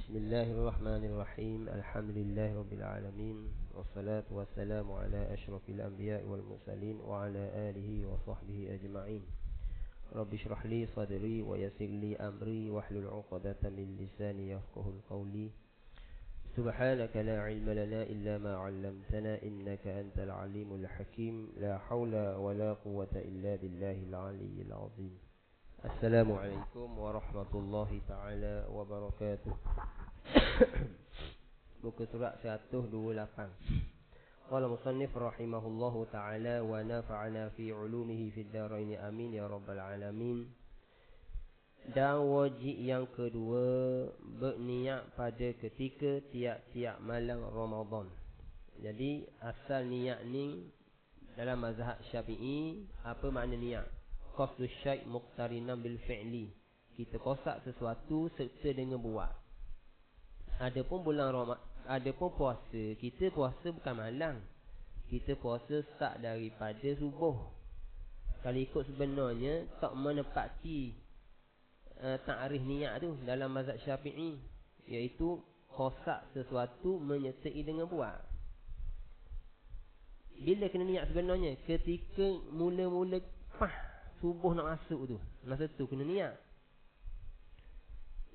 Bismillahirrahmanirrahim. Alhamdulillahirabbil alamin. Wassalatu wassalamu ala asyrafil anbiya'i wal mursalin wa ala alihi wa sahbihi ajma'in. Rabbi shrah li sadri wa yassir li amri wahlul 'uqdatam min lisani yafqahu qawli. Subhanaka la 'ilma lana illa ma 'allamtana innaka antal 'alimul hakim. La haula wa la quwwata illa billahil 'aliyyil 'azim. Assalamualaikum warahmatullahi ta'ala wabarakatuh. Buku surat 128. Qala musannif rahimahullahu ta'ala wa nafa'ana fi ulumihi fid dharain amin ya rabbal alamin. Dan wajib yang kedua, berniat pada ketika tiap-tiap malam Ramadan. Jadi asal niat ni dalam mazhab Syafi'i, apa makna niat? Qasdu syai' muqtarinan bil fi'li. Kita kosak sesuatu serta dengan buat. Adapun bulan Ramadan, adapun puasa, kita puasa bukan malam. Kita puasa start daripada subuh. Kalau ikut sebenarnya tak menepati ta'rif niat tu dalam mazhab Syafi'i, iaitu kosak sesuatu menyertai dengan buat. Bila kena niat sebenarnya? Ketika mula-mula subuh nak masuk tu, masa tu kena niat.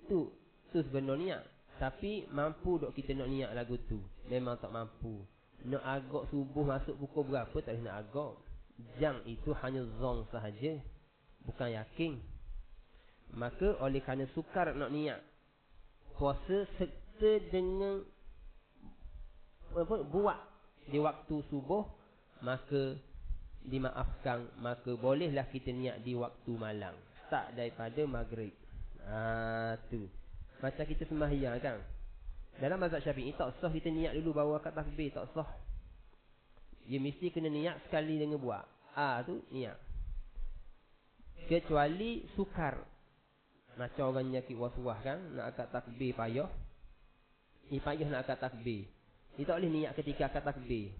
Tu sebenar niat. Tapi mampu dok kita nak niat lagu tu? Memang tak mampu. Nak agak subuh masuk pukul berapa tak boleh nak agak. Jam itu hanya zon sahaja, bukan yakin. Maka oleh kerana sukar nak niat puasa serta dengan buat di waktu subuh, maka dimaafkan, maka bolehlah kita niat di waktu malam, start daripada maghrib. Tu macam kita sembahyang kan, dalam mazhab Syafi'i tak sah kita niat dulu baru akad takbir, tak sah. Dia mesti kena niat sekali dengan buat. Tu niat. Kecuali sukar, macam orang nyakit was-was kan, nak akad takbir payah. Payah nak akad takbir, dia tak boleh niat ketika akad takbir.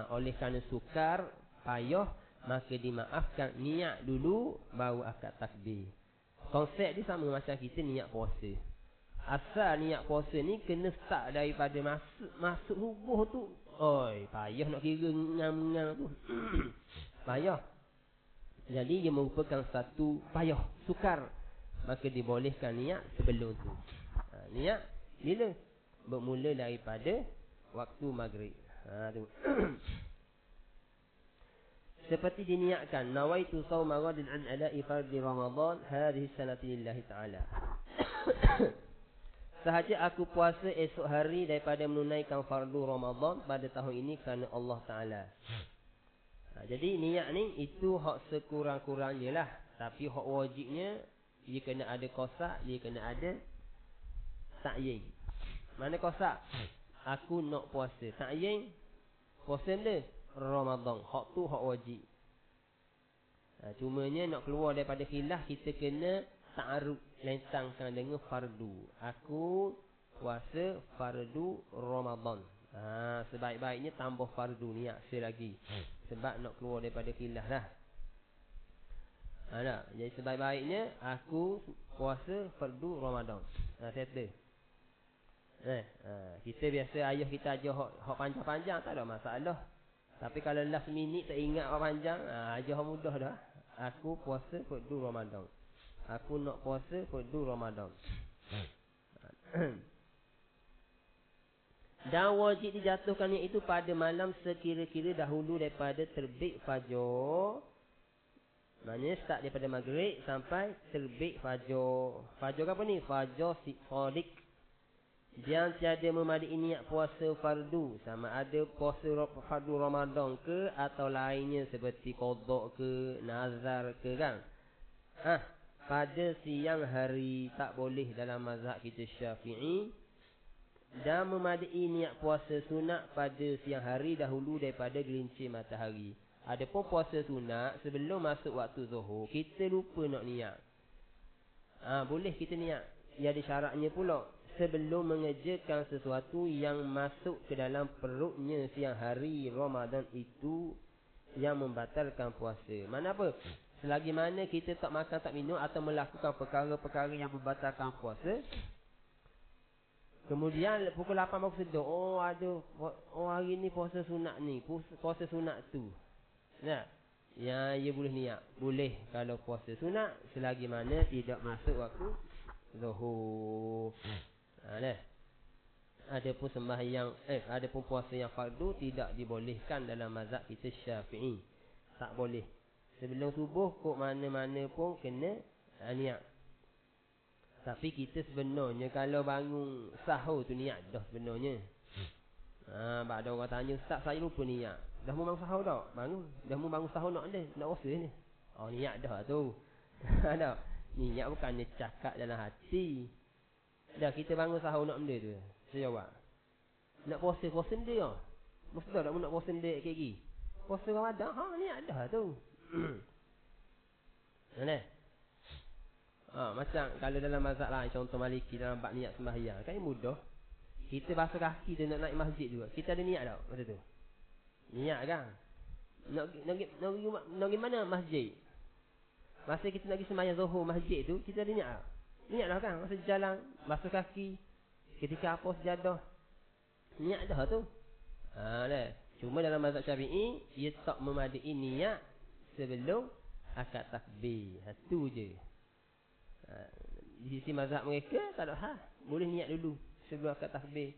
Oleh kerana sukar, payah, maka dimaafkan, niat dulu baru akad takbir. Konsep dia sama macam kita niat puasa. Asal niat puasa ni kena start daripada masuk subuh tu. Payah nak kira ngam-ngam tu. Payah. Jadi dia merupakan satu payah, sukar, maka dibolehkan niat sebelum tu. Niat bila? Bermula daripada waktu maghrib. Tu. Seperti diniatkan, nawaitu shauma ghadin an ada'i fardhi Ramadan hadhihi sanati lillahi ta'ala. Sahaja aku puasa esok hari daripada menunaikan fardu Ramadan pada tahun ini kerana Allah Ta'ala. Jadi niat ni itu hak sekurang-kurangnya lah. Tapi hak wajibnya, dia kena ada kosak, dia kena ada ta'yin. Mana kosak? Aku nak puasa. Ta'yin, puasa bila? Ramadan. Hak tu hak wajib. Cumanya nak keluar daripada khilaf, kita kena ta'aruf, lentangkan dengan fardu. Aku puasa fardu Ramadan. Sebaik-baiknya tambah fardu niat selagi. Sebab nak keluar daripada khilaf lah. Jadi sebaik-baiknya aku puasa fardu Ramadan. Settle. Kita biasa ayah kita ajar hak panjang-panjang, tak ada masalah. Tapi kalau last minute tak ingat apa panjang, ajar mudah dah. Aku puasa fardu Ramadan. Aku nak puasa fardu Ramadan. Dan wajib dijatuhkan iaitu pada malam sekira-kira dahulu daripada terbit fajar. Maknanya start daripada maghrib sampai terbit fajar. Fajar apa ni? Fajar sadiq. Yang tiada memadai niat puasa fardu, sama ada puasa fardu Ramadan ke atau lainnya seperti qada ke, nazar ke kan. Pada siang hari tak boleh dalam mazhab kita Syafi'i. Dan memadai niat puasa sunat pada siang hari dahulu daripada gelincir matahari. Adapun puasa sunat sebelum masuk waktu zuhur, kita lupa nak niat. Boleh kita niat. Ia ada syaratnya pula. Sebelum mengerjakan sesuatu yang masuk ke dalam perutnya siang hari Ramadan itu yang membatalkan puasa. Mana apa? Selagi mana kita tak makan, tak minum atau melakukan perkara-perkara yang membatalkan puasa, Kemudian pukul 8 baru sedar. Oh hari ni puasa sunat ni. Puasa sunat tu. Nah, ya ia boleh niat. Boleh kalau puasa sunat selagi mana tidak masuk waktu zuhur. Dah. Adapun adapun puasa yang fardu tidak dibolehkan dalam mazhab kita Syafi'i. Tak boleh. Sebelum subuh kok mana-mana pun kena niat. Tapi kita sebenarnya kalau bangun sahur tu niat dah sebenarnya. Ada orang tanya, "Ustaz, saya lupa niat." Dah mau bangun sahur dah? Bangun. Dah mau bangun sahur nak puasa ni. Oh, niat dah tu. Ada. Niat bukannya cakap dalam hati. Dah kita bangun sahur nak benda tu. Saya jawab. Nak puasa dia. Mesti dah nak puasa dia kaki. Puasa Ramadan, niat dah tu. Mana? Macam kalau dalam mazhab lain, contoh Maliki dalam bab niat sembahyang, kan mudah. Kita basuh kaki tu nak naik masjid juga. Kita ada niat tak masa tu? Niat kan? Nak pergi mana masjid? Masa kita nak pergi sembahyang zuhur masjid tu, kita ada niat tak? Niat dah kan? Masa jalan, basuh kaki, ketika apa sejadah. Niat dah tu. Dah. Cuma dalam mazhab Syafi'i, ia tak memadai niat sebelum akad takbir. Itu je. Di sisi mazhab mereka tak ada hal. Boleh niat dulu sebelum akad takbir.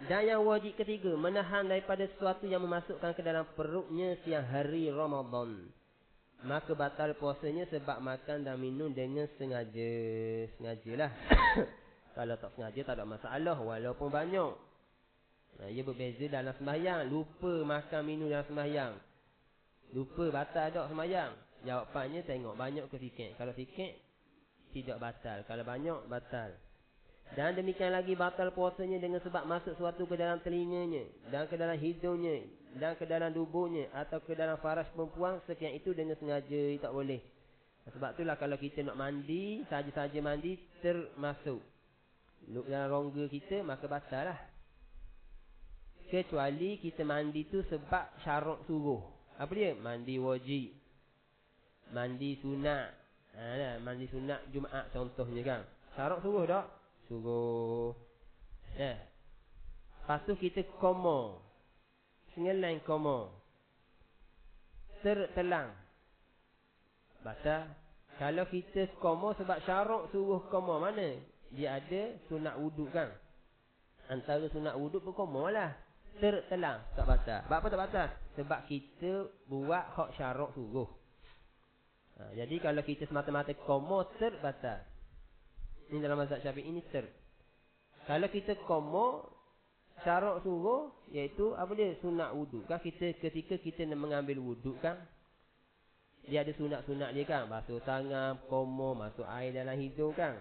Dan yang wajib ketiga, menahan daripada sesuatu yang memasukkan ke dalam perutnya siang hari Ramadan. Maka batal puasanya sebab makan dan minum dengan sengaja. Sengajalah. Kalau tak sengaja tak ada masalah walaupun banyak. Ia berbeza dalam sembahyang. Lupa makan minum dalam sembahyang. Lupa batal tak sembahyang? Jawapannya tengok banyak ke sikit. Kalau sikit tidak batal. Kalau banyak batal. Dan demikian lagi batal puasanya dengan sebab masuk sesuatu ke dalam telinganya dan ke dalam hidungnya dan ke dalam tubuhnya atau ke dalam faras perempuan. Sekian itu dengan sengaja tak boleh. Sebab itulah kalau kita nak mandi, saja-saja mandi termasuk dalam rongga kita, maka batal lah. Kecuali kita mandi tu sebab syarat suruh. Apa dia? Mandi wajib, mandi sunat. Mandi sunat Jumaat contohnya kan. Syarat suruh tak? Suruh. Lepas tu kita koma. Sengeleng koma. Tertelang. Batal. Kalau kita koma sebab syarat suruh koma mana? Dia ada sunat wuduk kan. Antara sunat wuduk pun koma lah. Tertelang tak batal. Sebab apa tak batal? Sebab kita buat hak syarat suruh. Jadi kalau kita semata-mata koma terbatal. Ini dalam mazhab Syafi'i ini Kalau kita koma syarat suruh, iaitu apa dia? Sunat wuduk kan. Ketika kita nak mengambil wuduk kan, dia ada sunat-sunat dia kan. Basuh tangan, koma, masuk air dalam hidung kan.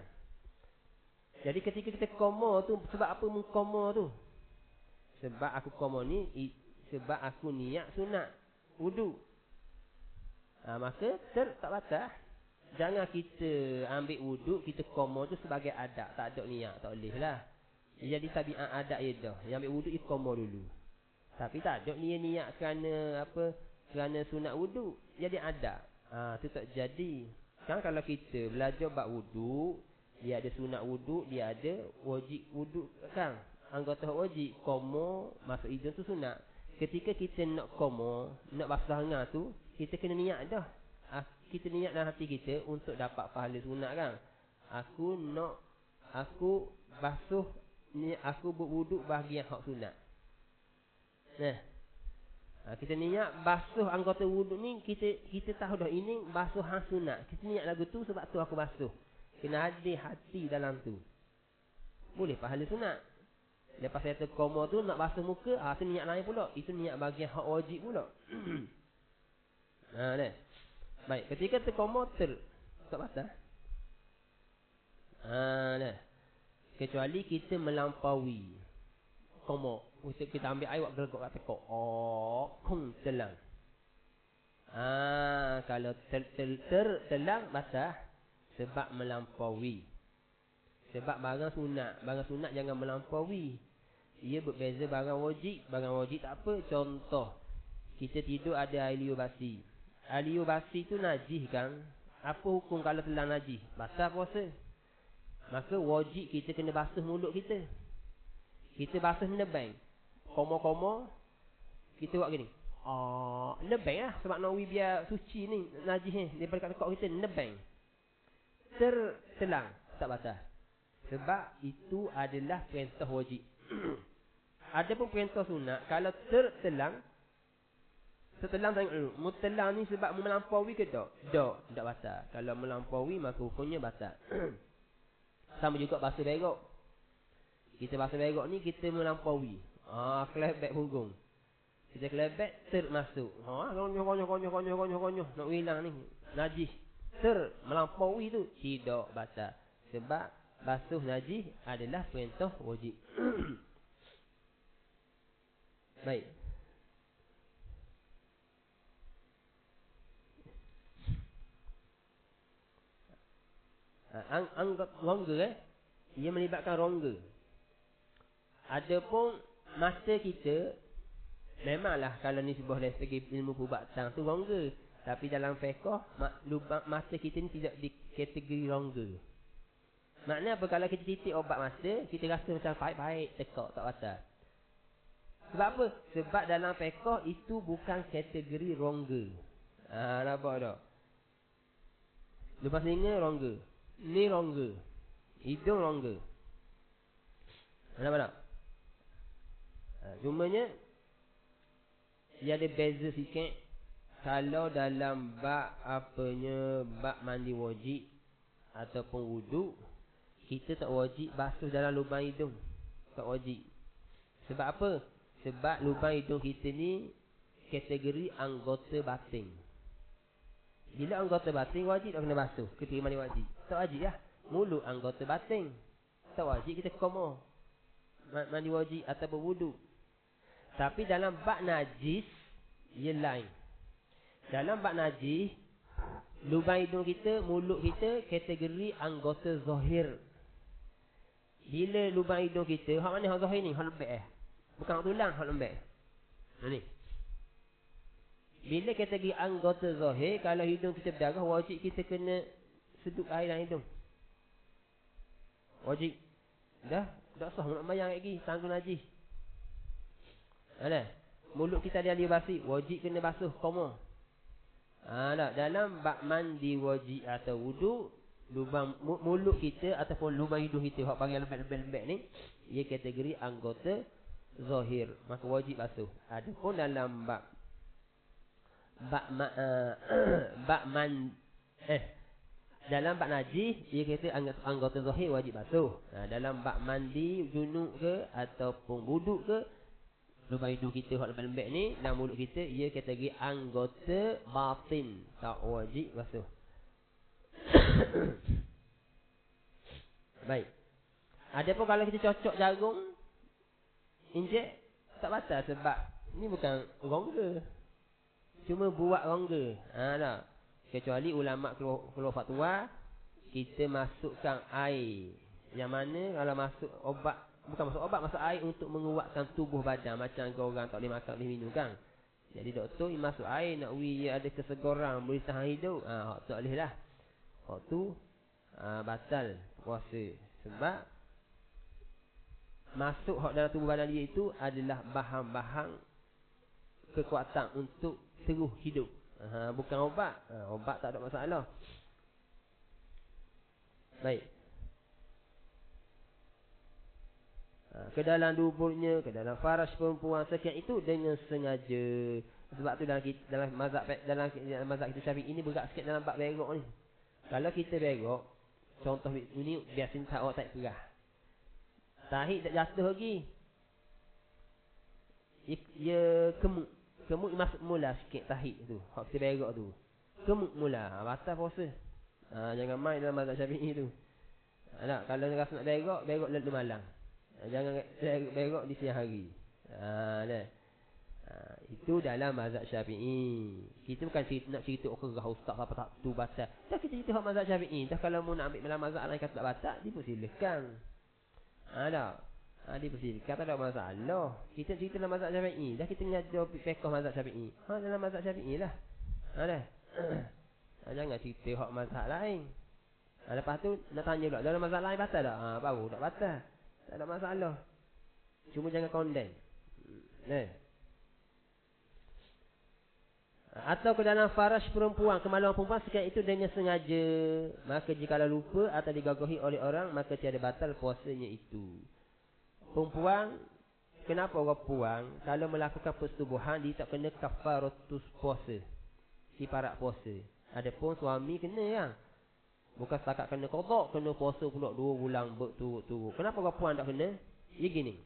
Jadi ketika kita koma tu, sebab apa mengkoma tu? Sebab aku koma ni sebab aku niat sunat wuduk. Maka tak batal. Jangan kita ambil wuduk, kita koma tu sebagai adab, tak ada niat, tak boleh lah. Jadi tabiat adab je dah. Yang ambil wuduk, dia koma dulu. Tapi tak ada niat kerana apa? Kerana sunat wuduk. Jadi adab. Tu tak jadi. Kan kalau kita belajar bab wuduk, dia ada sunat wuduk, dia ada wajib wuduk kan. Anggota wajib, koma, masuk hidung tu sunat. Ketika kita nak koma, nak basuh tangan tu, kita kena niat dah. Kita niat dalam hati kita untuk dapat pahala sunat kan. Aku basuh ni, aku berwuduk bahagian hak sunat. Kita niat basuh anggota wuduk ni, kita tahu dah ini basuh hak sunat. Kita niat lagu tu sebab tu aku basuh. Kena ada hati dalam tu. Boleh pahala sunat. Lepas saya terkoma tu nak basuh muka, tu niat lain pula. Itu niat bahagian hak wajib pula. Dah. Baik, ketika terkoma tak batal. Dah. Kecuali kita melampaui koma. Kita ambil air buat gelegok kat tekok. Telang. Kalau tertelang batal sebab melampaui. Sebab barang sunat jangan melampaui. Ia berbeza barang wajib. Barang wajib tak apa. Contoh, kita tidur ada air liur basi. Air liur basi tu najis kan. Apa hukum kalau telan najis? Batal puasa. Maka wajib kita kena basuh mulut kita. Kita basuh nebang. Komo-komo kita buat gini. Nebang lah. Sebab Nawawi biar suci ni, najis ni daripada kat kita nebang. Tertelang tak batal. Sebab itu adalah perintah wajib. Adapun perintah sunat, kalau tertelang tengok dulu. Mutelang ni sebab melampaui ke tak? Tak batal. Kalau melampaui maka hukumnya batal. Sama juga basuh berok. Kita basuh berok ni kita melampaui. Kelebek punggung. Kita kelebek termasuk. Konyoh. Nak hilang ni. Najis. Melampaui tu tidak batal. Sebab basuh najis adalah perintah wajib. Baik. Anggap rongga ia melibatkan rongga. Adapun mata kita memanglah kalau ni sebuah dari segi ilmu perubatan tu rongga. Tapi dalam fiqh lubang mata kita ni tidak di kategori rongga. Maknanya apa? Kalau kita titik obat mata, kita rasa macam pahit-pahit, tekak, tak batal. Sebab apa? Sebab dalam fiqh itu bukan kategori rongga. Nampak tak? Lepas telinga rongga. Ni rongga. Hidung rongga. Nampak tak? Cumanya dia ada beza sikit. Kalau dalam bab bab mandi wajib ataupun wuduk, kita tak wajib basuh dalam lubang hidung. Tak wajib. Sebab apa? Sebab lubang hidung kita ni kategori anggota batin. Bila anggota batin wajib tak kena basuh ketika mandi wajib. Tak wajib lah. Mulut anggota batin. Tak wajib kita koma mandi wajib atau berwuduk. Tapi dalam bab najis ia lain. Dalam bab najis lubang hidung kita, mulut kita kategori anggota zahir. Bila lubang hidung kita, hak mana hak zahir ni? Hak lembek bukan hak tulang, hak lembek. Ni. Bila kategori anggota zahir, kalau hidung kita berdarah, wajib kita kena sedut air dalam hidung. Wajib. Dah sah nak bayang lagi, tanggung najis. Ada. Mulut kita ada air basi, wajib kena basuh koma. Dalam bab mandi wajib atau wuduk, lubang mulut kita ataupun lubang hidung kita hak panggil lembek-lembek ni, ia kategori anggota zahir, maka wajib basuh. Adapun dalam dalam bab najis ia kata anggota zahir wajib basuh. Dalam bab mandi junub ke ataupun wuduk ke, lubang hidung kita hak lembek ni dan mulut kita ia kategori anggota batin, tak wajib basuh. Baik. Adapun kalau kita cocok jarum injek tak batal sebab ni bukan rongga. Cuma buat rongga. Tak. Kecuali ulama keluar fatwa kita masukkan air. Yang mana kalau masuk obat, bukan masuk obat, masuk air untuk menguatkan tubuh badan. Macam orang tak boleh makan, tak boleh minum kan. Jadi doktor masuk air nak ia ada kesegoran, boleh tahan hidup. Tak boleh lah. Waktu batal puasa. Sebab masuk hak dalam tubuh badan dia itu adalah bahan-bahan kekuatan untuk terus hidup. Bukan obat. Obat tak ada masalah. Baik. Ke dalam duburnya, ke dalam faras perempuan sekian itu dengan sengaja. Sebab tu dalam mazhab kita Syafi'i ini berat sikit dalam bab berok ni. Kalau kita berok, contoh ini biasa awak tak perah. Tahik tak jatuh lagi. Ia kemuk masuk mula sikit tahik tu. Hak kita berok tu. Kemuk mula. Batal puasa. Jangan main dalam mazhab Syafi'i tu. Kalau rasa nak berok lalu malam. Jangan berok di siang hari. Itu dalam mazhab Syafi'i. Kita bukan nak cerita kerah ustaz apa tak tu batal. Dah kita cerita hak mazhab Syafi'i. Dah kalau mu nak ambil dalam mazhab lain kata tak batal, dipersilakan. Dipersilakan, tak ada masalah. Kita cerita dalam mazhab Syafi'i. Dah kita ngajar fiqh mazhab Syafi'i. Dalam mazhab Syafi'i lah. Jangan cerita hak mazhab lain. Lepas tu nak tanya pula, dalam mazhab lain batal tak? Baru tak batal. Tak ada masalah. Cuma jangan condemn. Atau ke dalam farash perempuan, kemaluan perempuan sekali itu dengan sengaja, maka jikalau lupa atau digagahi oleh orang, maka tiada batal puasanya itu. Perempuan, kenapa orang perempuan kalau melakukan persetubuhan dia tak kena kafaratus puasa, kifarat puasa. Adapun suami kena yang bukan setakat kena qada, kena puasa pula 2 bulan berturut-turut. Kenapa orang perempuan tak kena? Ia gini,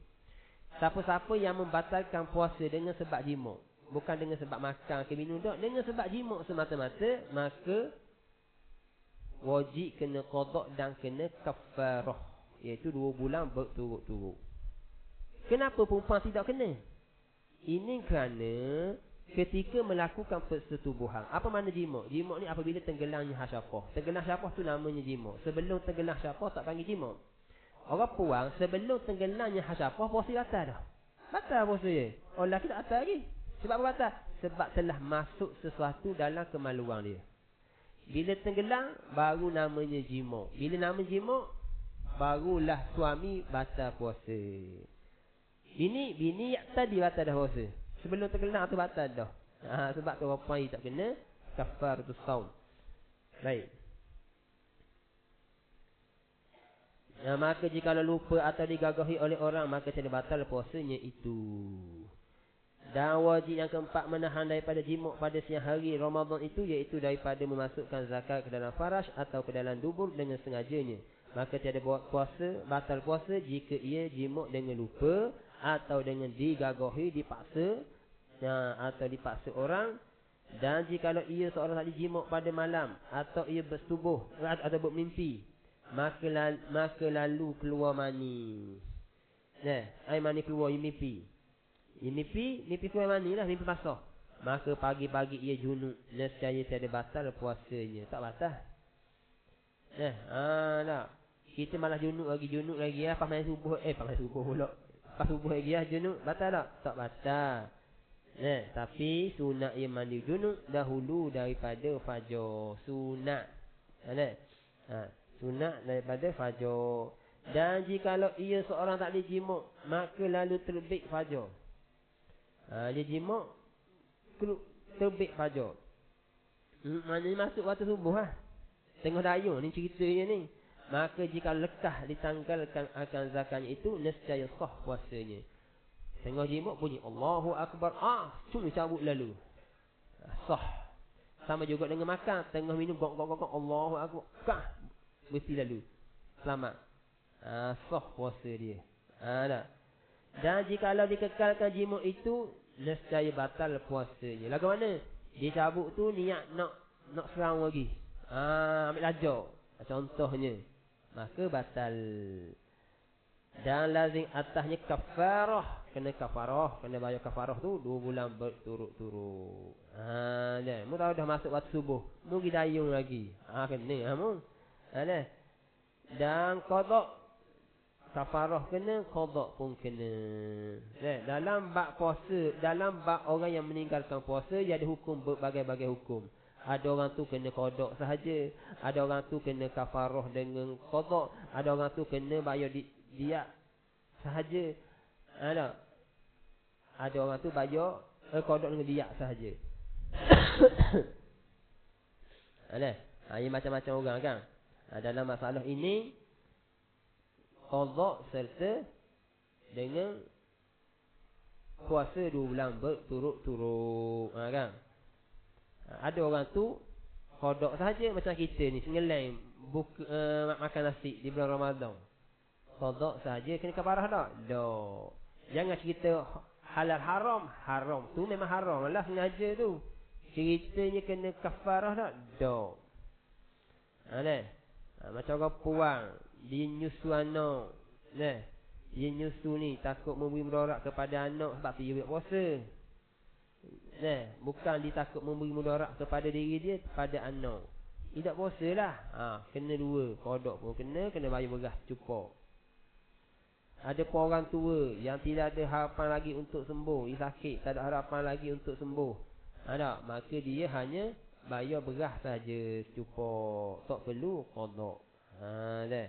siapa-siapa yang membatalkan puasa dengan sebab jima', bukan dengan sebab makan ke minum tak, dengan sebab jima' semata-mata, maka wajib kena qada dan kena kafarah, iaitu 2 bulan berturut-turut. Kenapa perempuan tidak kena? Ini kerana ketika melakukan persetubuhan. Apa makna jima'? Jima' ni apabila tenggelamnya hasyafah. Tenggelam hasyafah tu namanya jima'. Sebelum tenggelam hasyafah tak panggil jima'. Orang puang sebelum tenggelamnya hasyafah puasa batal dah. Batal puasa dia. Orang lelaki tak batal lagi. Sebab apa batal? Sebab telah masuk sesuatu dalam kemaluan dia. Bila tenggelam baru namanya jima'. Bila nama jima', barulah suami batal puasa. Bini tadi batal dah puasa. Sebelum tenggelam tu batal dah. Sebab tu orang puan tak kena kafaratus saum. Baik. Maka jika lupa atau digagahi oleh orang, maka tidak batal puasanya itu. Dan wajib yang keempat menahan daripada jima' pada siang hari Ramadan itu, iaitu daripada memasukkan zakat ke dalam farash atau ke dalam dubur dengan sengajanya. Maka tiada buat puasa, batal puasa jika ia jima' dengan lupa atau dengan digagahi, dipaksa, atau dipaksa orang. Dan jika ia seorang tadi jima' pada malam, atau ia bersetubuh atau bermimpi, maka lalu keluar mani. Air mani keluar, ia mimpi. Mimpi keluar mani lah, mimpi basah. Maka pagi-pagi ia junub, nescaya tiada batal puasanya. Tak batal. Tak. Kita malah junub lagi ya. Pas main subuh pula. Pas subuh lagi ya, junub. Batal tak? Tak batal. Tapi sunat ia mandi junub dahulu daripada fajar. Sunat. Sunat daripada fajar. Dan jikalau ia seorang tak boleh jima', maka lalu terbit fajar. Dia jima' terbit fajar. Maknanya masuk waktu subuh lah. Tengah dayung ni ceritanya ni. Maka jika lekah ditanggalkan akan zakatnya itu, nescaya sah puasanya. Tengah jima' bunyi Allahu Akbar, cuma cabut lalu. Sah. Sama juga dengan makan. Tengah minum gok Allahu Akbar, mesti lalu. Selamat. Sah puasa dia. Tak. Dan jikalau dikekalkan jima' itu, nescaya batal puasanya. Lagu mana? Dia cabut tu niat nak serang lagi. Ambil lajak. Contohnya. Maka batal. Dan lazim atasnya kafarah. Kena kafarah. Kena bayar kafarah tu 2 bulan berturut-turut. Mu tahu dah masuk waktu subuh. Mu pergi dayung lagi. Kena mu. Dan qada. Kafarah kena, qada pun kena. Dalam bab puasa, dalam bab orang yang meninggalkan puasa, dia ada hukum berbagai-bagai hukum. Ada orang tu kena qada sahaja, ada orang tu kena kafarah dengan qada, ada orang tu kena bayar diat sahaja. Ada orang tu bayar qada dengan diat sahaja. Ini macam-macam orang kan. Dalam masalah ini qada serta dengan puasa 2 bulan berturut-turut. Kan? Ada orang tu qada sahaja, macam kita ni sengeleng makan nasi di bulan Ramadan. Qada sahaja, kena kafarah tak? Tak. Jangan cerita halal haram tu memang haram lah sengaja tu. Ceritanya kena kafarah tak? Tak. Macam orang puang dia nyusu anak. Dia nyusu ni takut memberi mudarat kepada anak sebab tu dia buat puasa. Bukan dia takut memberi mudarat kepada diri dia, kepada anak. Tidak puasa lah. Kena 2. Qada pun kena bayar beras cukup. Ada pun orang tua yang tidak ada harapan lagi untuk sembuh. Dia sakit, tak ada harapan lagi untuk sembuh. Maka dia hanya bayar beras saja secupok, tak perlu qada. Dah.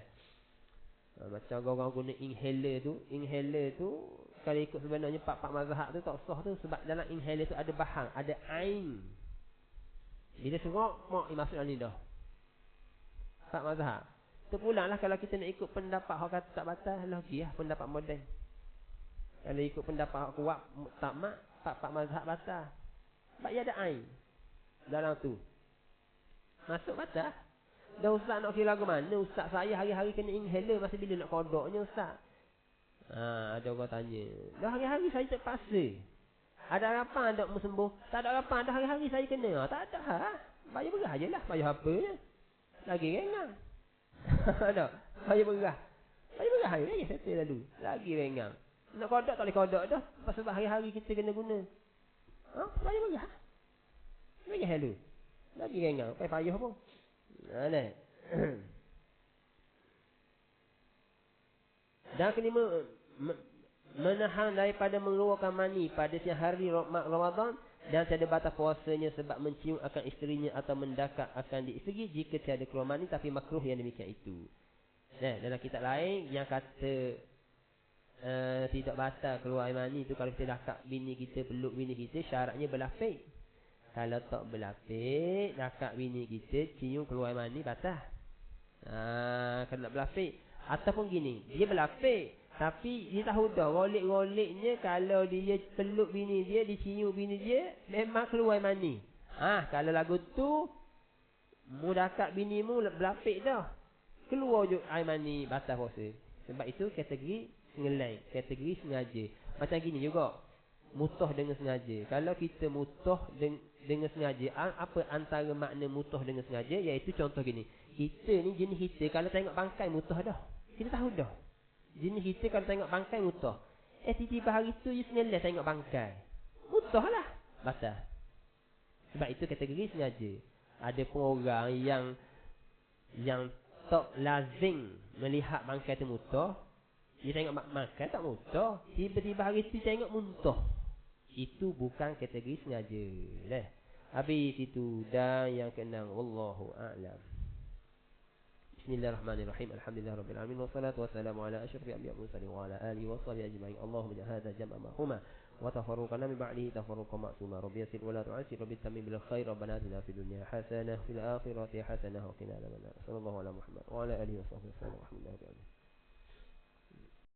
Macam orang guna inhaler tu kalau ikut sebenarnya pak mazhab tu tak sah tu sebab dalam inhaler tu ada bahan, ada ain. Bila serok mak masuk dalam lidah. Pak mazhab. Terpulanglah kalau kita nak ikut pendapat hak kata tak batal, lagi pendapat moden. Kalau ikut pendapat hak kuat tak mak, pak mazhab batal. Sebab ia ada ain dalam tu. Masuk batal. Dah ustaz nak kira lagu mana? Ustaz saya hari-hari kena inhaler, masa bila nak kodoknya ustaz? Ada orang tanya. Dah hari-hari saya terpaksa. Ada harapan tak mau sembuh? Tak ada harapan, dah hari-hari saya kena. Tak ada. Bayar beras je lah. Bayar apa je? Lagi rengang. Ada. Bayar beras. Bayar beras je. Settle lalu. Lagi rengang. Nak kodok tak boleh kodok dah. Sebab hari-hari kita kena guna. Bayar beras. Bayar halu. Lagi rengang. Payah pun. Dan kelima, menahan daripada mengeluarkan mani pada siang hari Ramadan dan tiada batas puasanya sebab mencium akan isterinya atau mendakak akan isteri jika tiada keluar mani, tapi makruh yang demikian itu. Dalam kitab lain yang kata tidak batal keluar mani itu kalau kita dakak bini kita, peluk bini kita, syaratnya berlapik. Kalau tak berlapik, dakak bini kita, cium keluar mani, batal. Kalau nak berlapik. Ataupun gini, dia berlapik, tapi dia tahu dah golek-goleknya kalau dia peluk bini dia, dicium bini dia, memang keluar mani. Kalau lagu tu mu dakak bini mu berlapik dah, keluar je air mani, batal puasa. Sebab itu kategori ngelai, kategori sengaja. Macam gini juga, mutah dengan sengaja. Kalau kita mutah dengan sengaja, apa antara makna mutah dengan sengaja? Iaitu contoh gini, kita ni jenis kita kalau tengok bangkai mutah dah. Kita tahu dah. Jenis kita kalau tengok bangkai mutah. Tiba-tiba hari tu you sengaja tengok bangkai, mutah lah, batal. Sebab itu kategori sengaja. Ada pun orang yang tak lazim melihat bangkai tu mutah. Dia tengok bangkai tak mutah, tiba-tiba hari tu tengok muntah. Itu bukan kategori sengaja. Habis itu. Dan yang keenam, wallahu a'lam. Bismillahirrahmanirrahim. Alhamdulillahirabbil alamin wassalatu wassalamu ala asyrafil anbiya'i wal mursalin wa ala alihi washabihi ajma'in. Allahumma ja'al hadha jam'a marhuma wa tafarruqana min ba'dihi tafarruqan ma'suma. Rabbi yassir wa la tu'assir, rabbi tammim bil khair, rabbana atina fid dunya hasanah fil akhirati hasanah wa qina adzabannar. Sallallahu ala Muhammad wa ala alihi washabihi wasallam. Alhamdulillah.